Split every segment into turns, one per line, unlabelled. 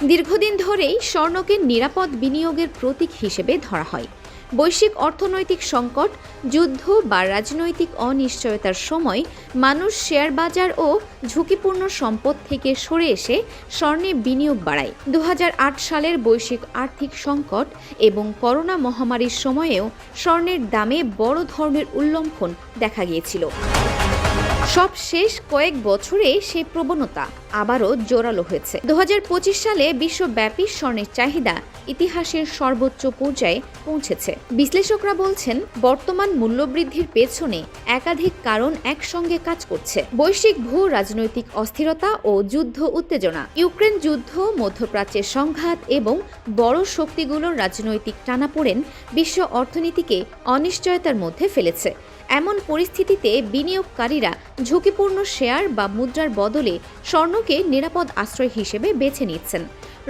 দীর্ঘদিন ধরেই স্বর্ণকে নিরাপদ বিনিয়োগের প্রতীক হিসেবে ধরা হয়। বৈশ্বিক অর্থনৈতিক সংকট, যুদ্ধ বা রাজনৈতিক অনিশ্চয়তার সময় মানুষ শেয়ার বাজার ও ঝুঁকিপূর্ণ সম্পদ থেকে সরে এসে স্বর্ণে বিনিয়োগ বাড়ায়। 2008 সালের বৈশ্বিক আর্থিক সংকট এবং করোনা মহামারীর সময়েও স্বর্ণের দামে বড় ধরনের উল্লম্ফন দেখা গিয়েছিল। সব শেষ কয়েক বছরে সেই প্রবণতা আবারও জোরালো হয়েছে। 2025 সালে বিশ্বব্যাপী স্বর্ণের চাহিদা ইতিহাসের সর্বোচ্চ পর্যায়ে পৌঁছেছে। বিশ্লেষকরা বলছেন, বর্তমান মূল্যবৃদ্ধির পেছনে একাধিক কারণ একসঙ্গে কাজ করছে। বৈশ্বিক ভূ রাজনৈতিক অস্থিরতা ও যুদ্ধ উত্তেজনা, ইউক্রেন যুদ্ধ, মধ্যপ্রাচ্যের সংঘাত এবং বড় শক্তিগুলোর রাজনৈতিক টানাপোড়েন বিশ্ব অর্থনীতিকে অনিশ্চয়তার মধ্যে ফেলেছে। এমন পরিস্থিতিতে বিনিয়োগকারীরা ঝুঁকিপূর্ণ শেয়ার বা মুদ্রার বদলে স্বর্ণকে নিরাপদ আশ্রয় হিসেবে বেছে নিচ্ছেন।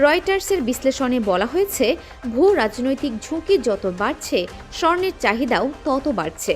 রয়টার্সের বিশ্লেষণে বলা হয়েছে, ভূ রাজনৈতিক ঝুঁকি যত বাড়ছে, স্বর্ণের চাহিদাও তত বাড়ছে।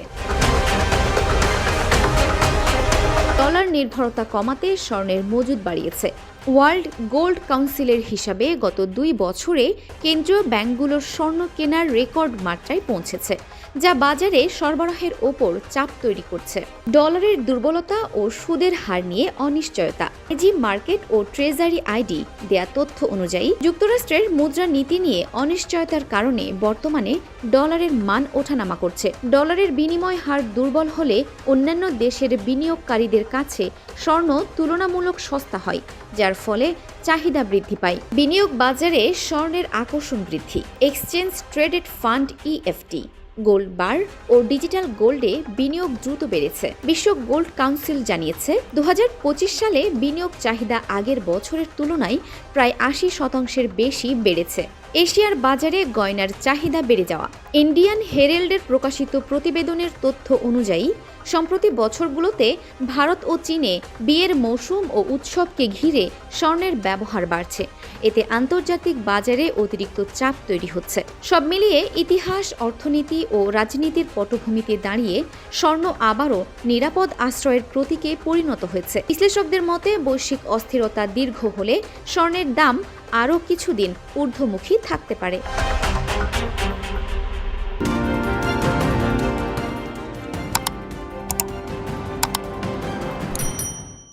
ডলার নির্ভরতা কমাতে স্বর্ণের মজুদ বাড়িয়েছে। ওয়ার্ল্ড গোল্ড কাউন্সিলের হিসাবে গত 2 বছরে কেন্দ্রীয় ব্যাংকগুলোর স্বর্ণ কেনার রেকর্ড মাত্রায় পৌঁছেছে, যা বাজারে সরবরাহের ওপর চাপ তৈরি করছে। ডলারের দুর্বলতা ও সুদের হার নিয়ে অনিশ্চয়তা। এজি মার্কেট ও ট্রেজারি আইডি দেয়া তথ্য অনুযায়ী যুক্তরাষ্ট্রের মুদ্রা নীতি নিয়ে অনিশ্চয়তার কারণে বর্তমানে ডলারের মান ওঠানামা করছে। ডলারের বিনিময় হার দুর্বল হলে অন্যান্য দেশের বিনিয়োগকারীদের কাছে স্বর্ণ তুলনামূলক সস্তা হয়, যার ফলে চাহিদা বৃদ্ধি পায়। বিনিয়োগ বাজারে স্বর্ণের আকর্ষণ বৃদ্ধি। Exchange traded fund EFT, gold bar ও ডিজিটাল গোল্ডে বিনিয়োগ দ্রুত বেড়েছে। বিশ্ব গোল্ড কাউন্সিল জানিয়েছে, 2025 সালে বিনিয়োগ চাহিদা আগের বছরের তুলনায় প্রায় 80% বেশি বেড়েছে। এশিয়ার বাজারে গয়নার চাহিদা বেড়ে যাওয়া। ইন্ডিয়ান হেরেল্ডের প্রকাশিত প্রতিবেদনের তথ্য অনুযায়ী সম্প্রতি বছরগুলোতে ভারত ও চীনে বিয়ের মৌসুম ও উৎসবকে ঘিরে স্বর্ণের ব্যবহার বাড়ছে। এতে আন্তর্জাতিক বাজারে অতিরিক্ত চাপ তৈরি হচ্ছে। সব মিলিয়ে ইতিহাস, অর্থনীতি ও রাজনীতির পটভূমিতে দাঁড়িয়ে স্বর্ণ আবারও নিরাপদ আশ্রয়ের প্রতীকে পরিণত হয়েছে। বিশ্লেষকদের মতে, বৈশ্বিক অস্থিরতা দীর্ঘ হলে স্বর্ণের দাম আরও কিছুদিন ঊর্ধ্বমুখী থাকতে পারে।